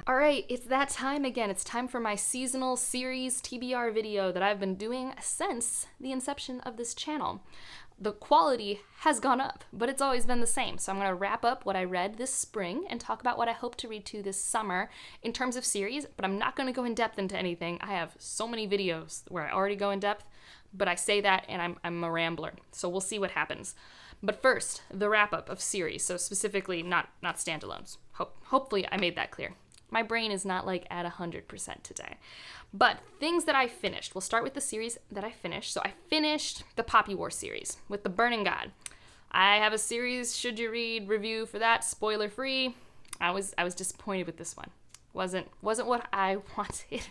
All right, it's that time again. It's time for my seasonal series TBR video that I've been doing since the inception of this channel. The quality has gone up, but it's always been the same. So I'm going to wrap up what I read this spring and talk about what I hope to read to this summer in terms of series, but I'm not going to go in depth into anything. I have so many videos where I already go in depth, but I say that and I'm a rambler. So we'll see what happens. But first, the wrap up of series. So specifically not standalones. Hopefully I made that clear. My brain is not like at 100% today. But things that I finished. We'll start with the series that I finished. So I finished the Poppy War series with The Burning God. I have a series, should you read, review for that, spoiler free. I was disappointed with this one. Wasn't what I wanted.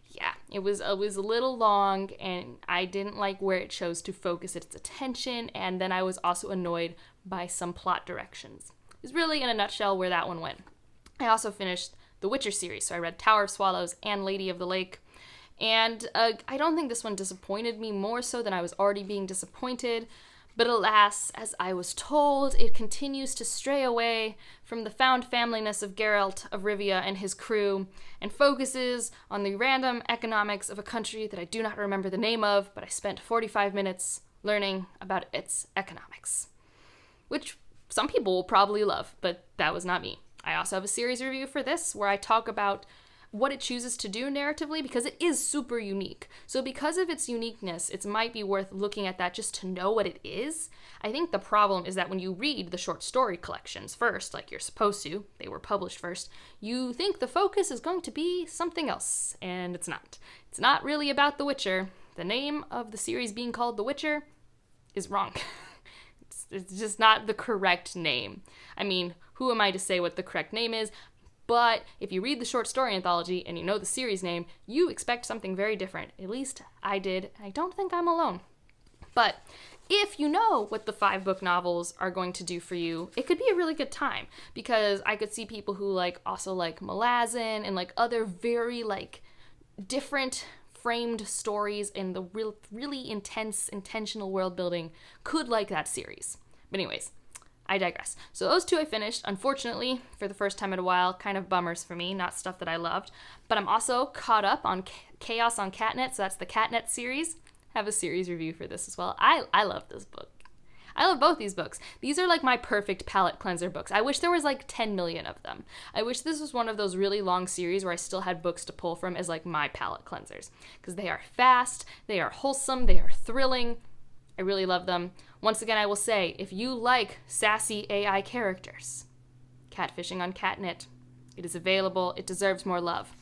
Yeah, it was a little long, and I didn't like where it chose to focus its attention, and then I was also annoyed by some plot directions. It's really, in a nutshell, where that one went. I also finished the Witcher series, so I read Tower of Swallows and Lady of the Lake, and I don't think this one disappointed me more so than I was already being disappointed, but alas, as I was told, it continues to stray away from the found familyness of Geralt of Rivia and his crew, and focuses on the random economics of a country that I do not remember the name of, but I spent 45 minutes learning about its economics, which some people will probably love, but that was not me. I also have a series review for this where I talk about what it chooses to do narratively because it is super unique. So because of its uniqueness, it might be worth looking at that just to know what it is. I think the problem is that when you read the short story collections first, like you're supposed to, they were published first, you think the focus is going to be something else, and it's not. It's not really about The Witcher. The name of the series being called The Witcher is wrong. It's just not the correct name. I mean, who am I to say what the correct name is? But if you read the short story anthology and you know the series name, you expect something very different. At least I did, and I don't think I'm alone. But if you know what the 5-book novels are going to do for you, it could be a really good time, because I could see people who also like Malazan and other very different framed stories and the really intense, intentional world building could like that series. But anyways, I digress. So those two I finished, unfortunately, for the first time in a while. Kind of bummers for me, not stuff that I loved. But I'm also caught up on Chaos on Catnet, so that's the Catnet series. I have a series review for this as well. I love this book. I love both these books. These are my perfect palate cleanser books. I wish there was 10 million of them. I wish this was one of those really long series where I still had books to pull from as my palate cleansers. Because they are fast, they are wholesome, they are thrilling. I really love them. Once again, I will say, if you like sassy AI characters, Catfishing on Catnet, it is available. It deserves more love.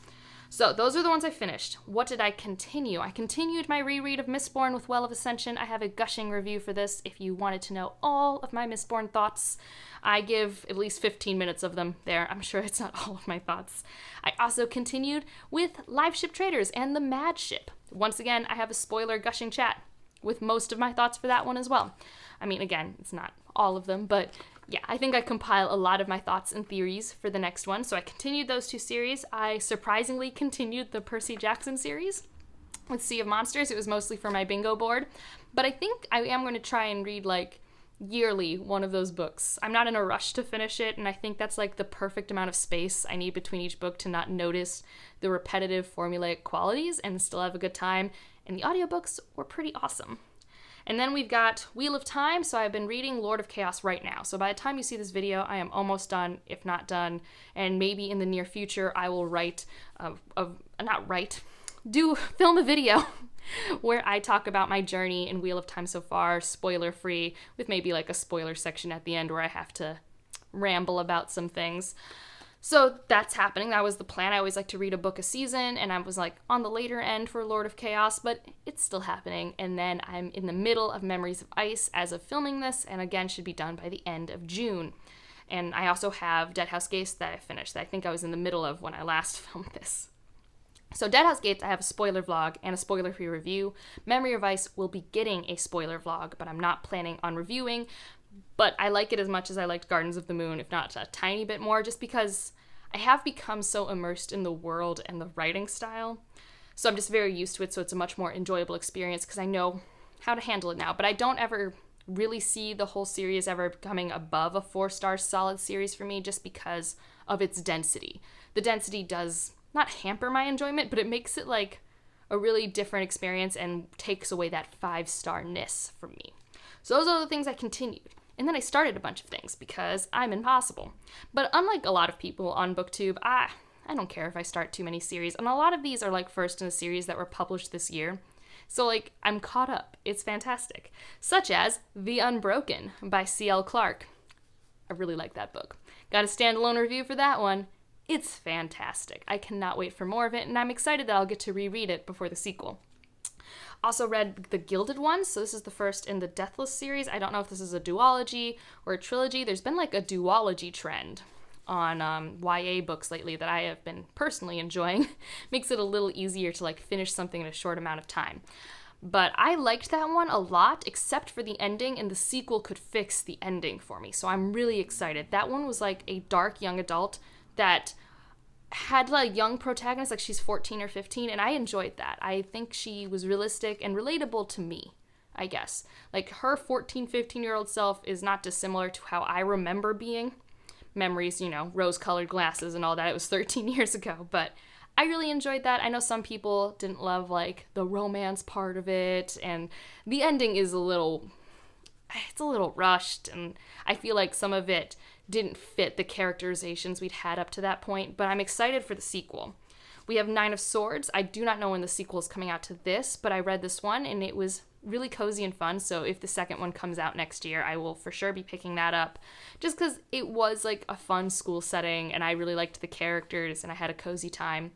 So those are the ones I finished. What did I continue? I continued my reread of Mistborn with Well of Ascension. I have a gushing review for this if you wanted to know all of my Mistborn thoughts. I give at least 15 minutes of them there. I'm sure it's not all of my thoughts. I also continued with Live Ship Traders and The Mad Ship. Once again, I have a spoiler gushing chat with most of my thoughts for that one as well. I mean, again, it's not all of them, but yeah, I think I compile a lot of my thoughts and theories for the next one. So I continued those two series. I surprisingly continued the Percy Jackson series with Sea of Monsters. It was mostly for my bingo board. But I think I am going to try and read yearly one of those books. I'm not in a rush to finish it, and I think that's the perfect amount of space I need between each book to not notice the repetitive formulaic qualities and still have a good time. And the audiobooks were pretty awesome. And then we've got Wheel of Time, so I've been reading Lord of Chaos right now. So by the time you see this video, I am almost done, if not done, and maybe in the near future I will film a video where I talk about my journey in Wheel of Time so far, spoiler-free, with maybe a spoiler section at the end where I have to ramble about some things. So that's happening. That was the plan. I always like to read a book a season, and I was on the later end for Lord of Chaos, but it's still happening. And then I'm in the middle of Memories of Ice as of filming this, and again should be done by the end of June. And I also have Deadhouse Gates that I finished, that I think I was in the middle of when I last filmed this. So Deadhouse Gates, I have a spoiler vlog and a spoiler-free review. Memory of Ice will be getting a spoiler vlog, but I'm not planning on reviewing. But I like it as much as I liked Gardens of the Moon, if not a tiny bit more, just because I have become so immersed in the world and the writing style. So I'm just very used to it, so it's a much more enjoyable experience because I know how to handle it now. But I don't ever really see the whole series ever becoming above a 4-star solid series for me, just because of its density. The density does not hamper my enjoyment, but it makes it like a really different experience and takes away that 5-star-ness from me. So those are the things I continued. And then I started a bunch of things because I'm impossible. But unlike a lot of people on BookTube, I don't care if I start too many series. And a lot of these are like first in a series that were published this year. So like I'm caught up. It's fantastic. Such as The Unbroken by C.L. Clarke. I really like that book. Got a standalone review for that one. It's fantastic. I cannot wait for more of it, and I'm excited that I'll get to reread it before the sequel. Also read The Gilded Ones, so this is the first in the Deathless series. I don't know if this is a duology or a trilogy. There's been like a duology trend on YA books lately that I have been personally enjoying. Makes it a little easier to like finish something in a short amount of time. But I liked that one a lot, except for the ending, and the sequel could fix the ending for me. So I'm really excited. That one was like a dark young adult that had a young protagonist, like she's 14 or 15, and I enjoyed that. I think she was realistic and relatable to me, I guess. Like her 14, 15-year-old self is not dissimilar to how I remember being. Memories, rose-colored glasses and all that. It was 13 years ago, but I really enjoyed that. I know some people didn't love like the romance part of it, and the ending is a little rushed, and I feel like some of it didn't fit the characterizations we'd had up to that point, but I'm excited for the sequel. We have Nine of Swords. I do not know when the sequel is coming out to this, but I read this one and it was really cozy and fun, so if the second one comes out next year, I will for sure be picking that up, just because it was like a fun school setting and I really liked the characters and I had a cozy time.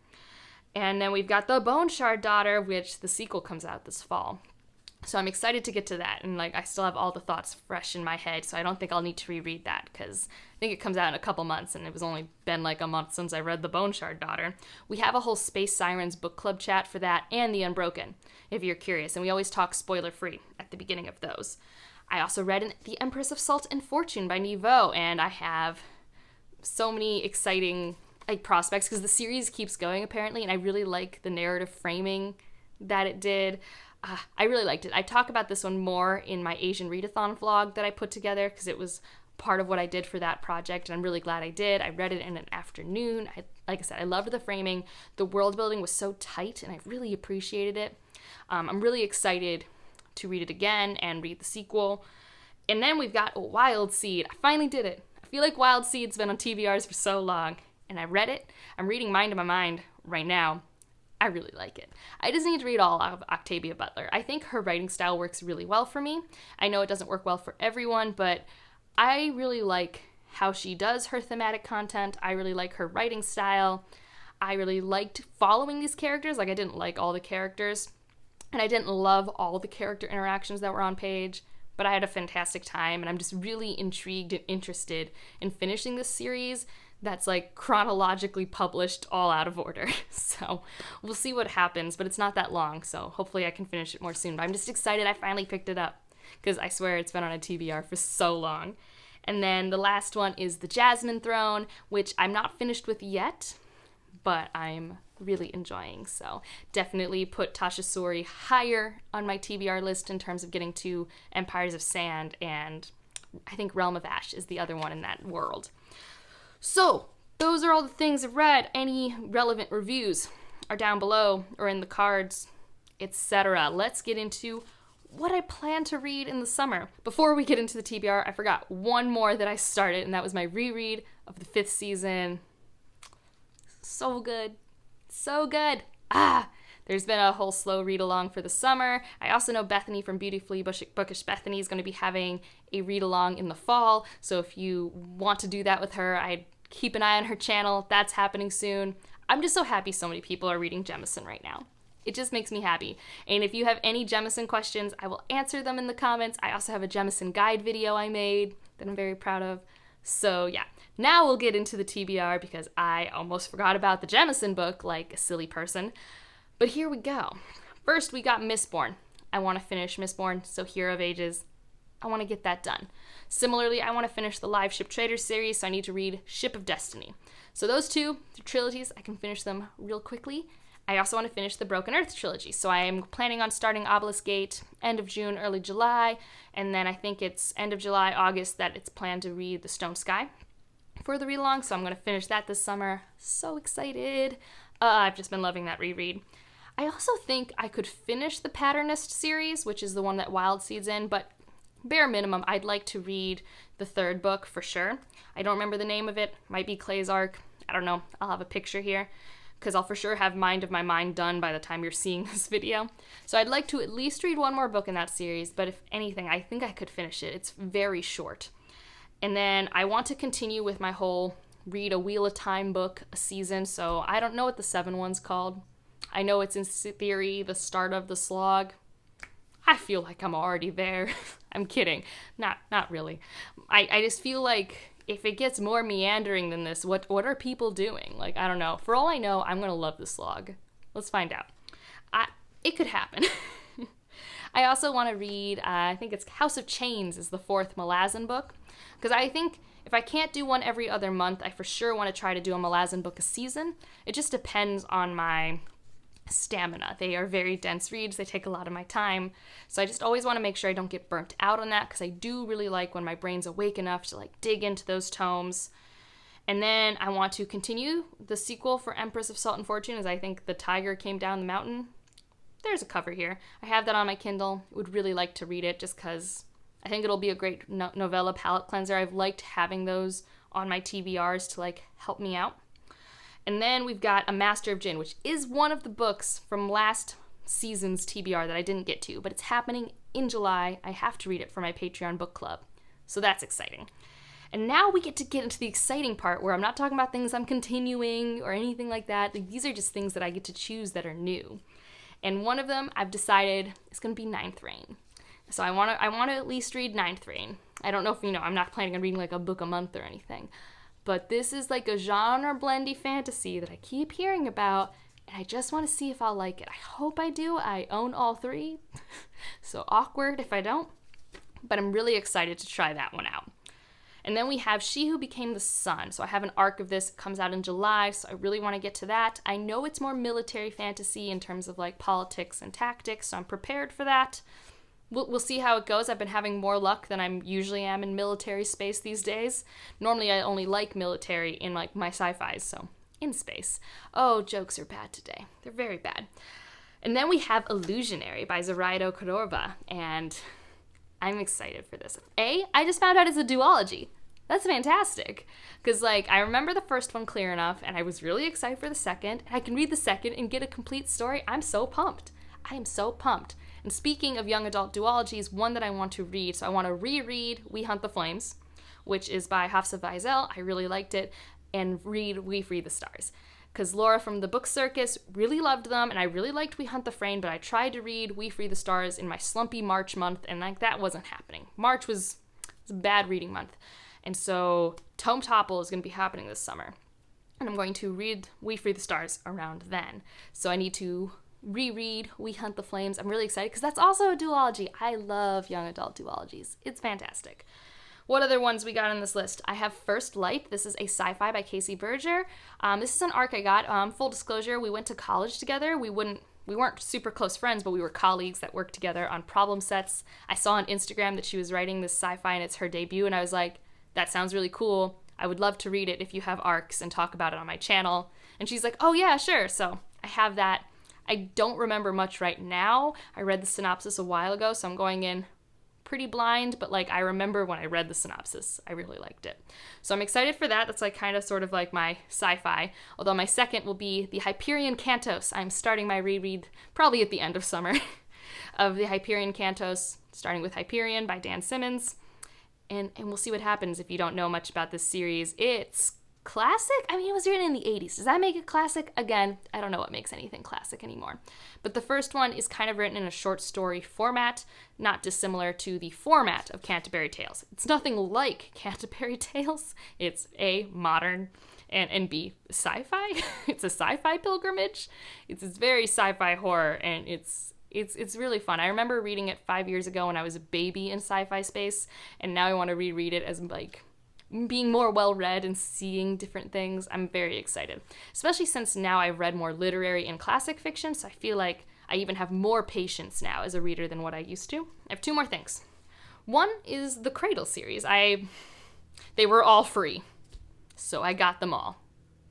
And then we've got The Bone Shard Daughter, which the sequel comes out this fall. So I'm excited to get to that, and like I still have all the thoughts fresh in my head, so I don't think I'll need to reread that, because I think it comes out in a couple months, and it was only been like a month since I read The Bone Shard Daughter. We have a whole Space Sirens book club chat for that, and The Unbroken, if you're curious, and we always talk spoiler-free at the beginning of those. I also read The Empress of Salt and Fortune by Niveau, and I have so many exciting prospects, because the series keeps going, apparently, and I really like the narrative framing that it did. I really liked it. I talk about this one more in my Asian Readathon vlog that I put together, because it was part of what I did for that project, and I'm really glad I did. I read it in an afternoon. Like I said, I loved the framing. The world building was so tight, and I really appreciated it. I'm really excited to read it again and read the sequel. And then we've got Wild Seed. I finally did it. I feel like Wild Seed's been on TBRs for so long, and I read it. I'm reading Mind of My Mind right now. I really like it. I just need to read all of Octavia Butler. I think her writing style works really well for me. I know it doesn't work well for everyone, but I really like how she does her thematic content. I really like her writing style. I really liked following these characters. Like, I didn't like all the characters, and I didn't love all the character interactions that were on page, but I had a fantastic time, and I'm just really intrigued and interested in finishing this series that's like chronologically published all out of order. So we'll see what happens, but it's not that long, so hopefully I can finish it more soon. But I'm just excited I finally picked it up, because I swear it's been on a TBR for so long. And then the last one is The Jasmine Throne, which I'm not finished with yet, but I'm really enjoying. So definitely put Tasha Suri higher on my TBR list in terms of getting to Empires of Sand, and I think Realm of Ash is the other one in that world. So, those are all the things I've read. Any relevant reviews are down below or in the cards, etc. Let's get into what I plan to read in the summer. Before we get into the TBR, I forgot one more that I started, and that was my reread of the 5th season. So good. So good. There's been a whole slow read-along for the summer. I also know Bethany from Beautifully Bookish Bethany is going to be having a read-along in the fall, so if you want to do that with her, I'd keep an eye on her channel. That's happening soon. I'm just so happy so many people are reading Jemison right now. It just makes me happy. And if you have any Jemison questions, I will answer them in the comments. I also have a Jemison guide video I made that I'm very proud of. So yeah, now we'll get into the TBR, because I almost forgot about the Jemison book like a silly person. But here we go. First, we got Mistborn. I want to finish Mistborn, so Hero of Ages, I want to get that done. Similarly, I want to finish the Live Ship Traders series, so I need to read Ship of Destiny. So those two trilogies, I can finish them real quickly. I also want to finish the Broken Earth trilogy, so I am planning on starting Obelisk Gate end of June, early July, and then I think it's end of July, August that it's planned to read The Stone Sky. for the read-along, so I'm going to finish that this summer. So excited. I've just been loving that reread. I also think I could finish the Patternist series, which is the one that Wild Seed's in, but bare minimum, I'd like to read the third book for sure. I don't remember the name of it. Might be Clay's Ark. I don't know. I'll have a picture here because I'll for sure have Mind of My Mind done by the time you're seeing this video. So I'd like to at least read one more book in that series, but if anything, I think I could finish it. It's very short. And then I want to continue with my whole read a Wheel of Time book a season, so I don't know what the 7 one's called. I know it's in theory the start of the slog. I feel like I'm already there. I'm kidding. Not really. I just feel like if it gets more meandering than this, what are people doing? Like, I don't know. For all I know, I'm going to love the slog. Let's find out. It could happen. I also want to read, I think it's House of Chains is the 4th Malazan book. Because I think if I can't do one every other month, I for sure want to try to do a Malazan book a season. It just depends on my stamina. They are very dense reads. They take a lot of my time. So I just always want to make sure I don't get burnt out on that because I do really like when my brain's awake enough to like dig into those tomes. And then I want to continue the sequel for Empress of Salt and Fortune as I think the tiger came down the mountain. There's a cover here. I have that on my Kindle. Would really like to read it just because I think it'll be a great novella palette cleanser. I've liked having those on my TBRs to like help me out. And then we've got A Master of Jinn, which is one of the books from last season's TBR that I didn't get to, but it's happening in July. I have to read it for my Patreon book club. So that's exciting. And now we get into the exciting part where I'm not talking about things I'm continuing or anything like that. Like, these are just things that I get to choose that are new. And one of them I've decided is going to be Ninth Reign. So I want to at least read Ninth Reign. I don't know if you know, I'm not planning on reading like a book a month or anything. But this is like a genre blendy fantasy that I keep hearing about, and I just want to see if I'll like it. I hope I do. I own all 3. So awkward if I don't. But I'm really excited to try that one out. And then we have She Who Became the Sun. So I have an arc of this. It comes out in July, so I really want to get to that. I know it's more military fantasy in terms of like politics and tactics, so I'm prepared for that. We'll see how it goes. I've been having more luck than I usually am in military space these days. Normally I only like military in like my sci-fis, so in space. Oh, jokes are bad today. They're very bad. And then we have Illusionary by Zoraida Cordova, and I'm excited for this. I just found out it's a duology. That's fantastic. Because, like, I remember the first one clear enough, and I was really excited for the second. And I can read the second and get a complete story. I'm so pumped. I am so pumped. And speaking of young adult duologies, one that I want to read, so I want to reread We Hunt the Flames, which is by Hafsa Faizal. I really liked it. And read We Free the Stars. Because Laura from the Book Circus really loved them, and I really liked We Hunt the Flame, but I tried to read We Free the Stars in my slumpy March month, and like that wasn't happening. March was a bad reading month. And so Tome Topple is going to be happening this summer. And I'm going to read We Free the Stars around then. So I need to reread We Hunt the Flames. I'm really excited because that's also a duology. I love young adult duologies. It's fantastic. What other ones we got on this list? I have First Light. This is a sci-fi by Casey Berger. This is an arc I got. Full disclosure, we went to college together. We weren't super close friends, but we were colleagues that worked together on problem sets. I saw on Instagram that she was writing this sci-fi and it's her debut, and I was like, that sounds really cool. I would love to read it if you have arcs and talk about it on my channel. And she's like, oh yeah, sure. So I have that. I don't remember much right now. I read the synopsis a while ago, so I'm going in pretty blind, but like I remember when I read the synopsis, I really liked it. So I'm excited for that. That's like kind of sort of like my sci-fi, although my second will be the Hyperion Cantos. I'm starting my reread probably at the end of summer of the Hyperion Cantos, starting with Hyperion by Dan Simmons. And we'll see what happens if you don't know much about this series. It's classic? I mean, it was written in the 80s. Does that make it classic? Again, I don't know what makes anything classic anymore. But the first one is kind of written in a short story format, not dissimilar to the format of Canterbury Tales. It's nothing like Canterbury Tales. It's A, modern, and B, sci-fi. It's a sci-fi pilgrimage. It's very sci-fi horror, and it's really fun. I remember reading it 5 years ago when I was a baby in sci-fi space, and now I want to reread it as like being more well-read and seeing different things. I'm very excited, especially since now I've read more literary and classic fiction, so I feel like I even have more patience now as a reader than what I used to. I have 2 more things. One is the Cradle series. They were all free. So I got them all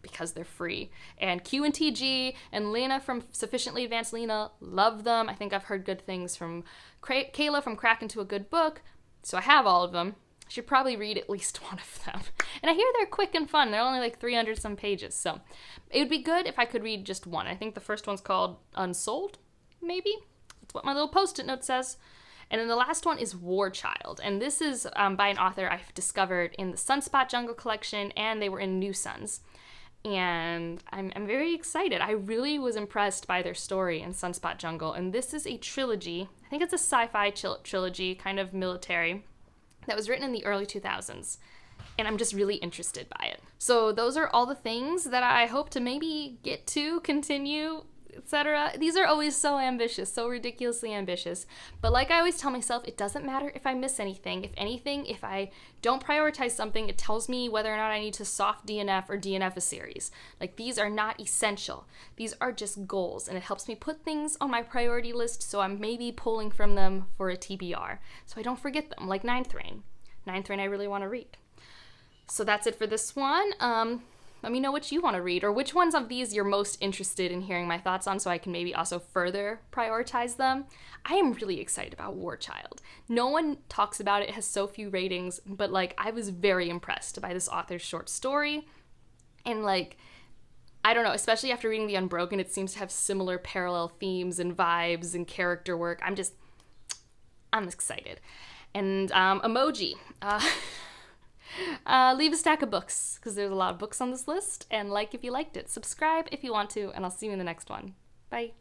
because they're free. And Q and TG and Lena from Sufficiently Advanced Lena love them. I think I've heard good things from Kayla from Crack Into a Good Book. So I have all of them. I should probably read at least one of them. And I hear they're quick and fun. They're only like 300 some pages. So it would be good if I could read just one. I think the first one's called Unsold, maybe? That's what my little post-it note says. And then the last one is War Child. And this is by an author I've discovered in the Sunspot Jungle collection, and they were in New Suns. And I'm very excited. I really was impressed by their story in Sunspot Jungle. And this is a trilogy. I think it's a sci-fi trilogy, kind of military, that was written in the early 2000s. And I'm just really interested by it. So those are all the things that I hope to maybe get to, continue, etc. These are always so ambitious, so ridiculously ambitious. But like I always tell myself, it doesn't matter if I miss anything. If anything, if I don't prioritize something, it tells me whether or not I need to soft DNF or DNF a series. Like, these are not essential. These are just goals, and it helps me put things on my priority list so I'm maybe pulling from them for a TBR. So I don't forget them, like Ninth Rain. Ninth Rain I really want to read. So that's it for this one. Let me know what you want to read, or which ones of these you're most interested in hearing my thoughts on, so I can maybe also further prioritize them. I am really excited about War Child. No one talks about it, it has so few ratings, but like, I was very impressed by this author's short story. And like, I don't know, especially after reading The Unbroken, it seems to have similar parallel themes and vibes and character work. I'm excited. And emoji. Leave a stack of books, because there's a lot of books on this list, and like if you liked it. Subscribe if you want to, and I'll see you in the next one. Bye.